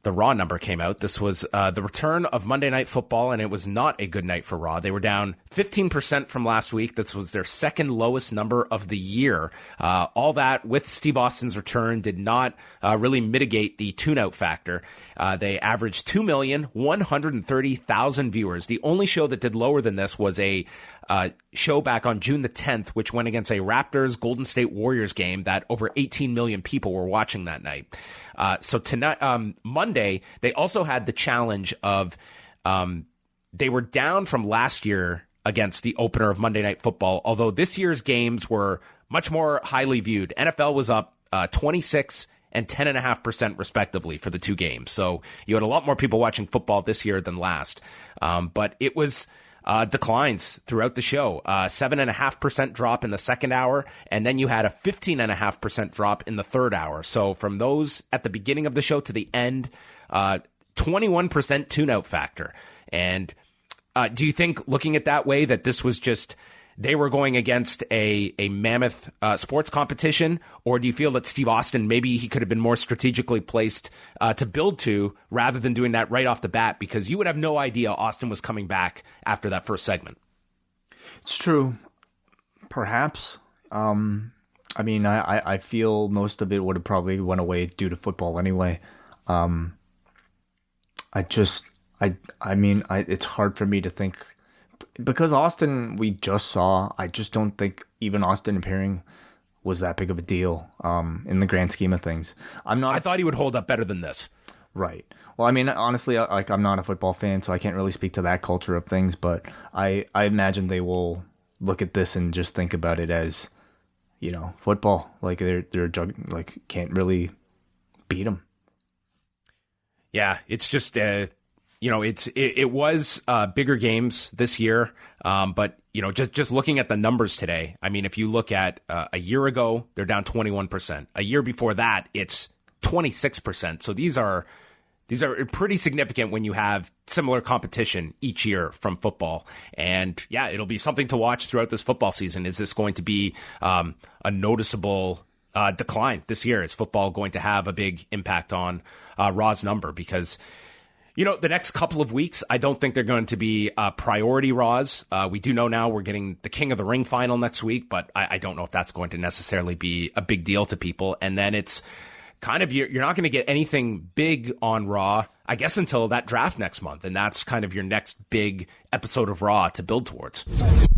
the Raw number came out. This was the return of Monday Night Football, and it was not a good night for Raw. They were down 15% from last week. This was their second lowest number of the year. All that with Steve Austin's return did not really mitigate the tune-out factor. They averaged 2,130,000 viewers. The only show that did lower than this was a show back on June the 10th, which went against a Raptors Golden State Warriors game that over 18 million people were watching that night. So tonight, Monday, they also had the challenge of they were down from last year against the opener of Monday Night Football, although this year's games were much more highly viewed. NFL was up 26 and 10.5% respectively for the two games. So you had a lot more people watching football this year than last. But it was declines throughout the show, 7.5% drop in the second hour, and then you had a 15.5% drop in the third hour. So from those at the beginning of the show to the end, 21% tune-out factor. And do you think, looking at that way, that this was just they were going against a mammoth sports competition, or do you feel that Steve Austin, maybe he could have been more strategically placed to build to rather than doing that right off the bat, because you would have no idea Austin was coming back after that first segment? It's true. Perhaps. I mean, I feel most of it would have probably went away due to football anyway. It's hard for me to think. Because Austin, we just saw, I just don't think even Austin appearing was that big of a deal in the grand scheme of things. I thought he would hold up better than this. Right. Well, I mean, honestly, I'm not a football fan, so I can't really speak to that culture of things. But I imagine they will look at this and just think about it as, football. Like they're can't really beat them. Yeah, it's just. It was bigger games this year, but just looking at the numbers today, I mean, if you look at a year ago, they're down 21%. A year before that, it's 26%. So these are pretty significant when you have similar competition each year from football. And yeah, it'll be something to watch throughout this football season. Is this going to be a noticeable decline this year? Is football going to have a big impact on Raw's number? Because the next couple of weeks, I don't think they're going to be priority Raws. We do know now we're getting the King of the Ring final next week, but I don't know if that's going to necessarily be a big deal to people. And then it's kind of, you're not going to get anything big on Raw, I guess, until that draft next month. And that's kind of your next big episode of Raw to build towards.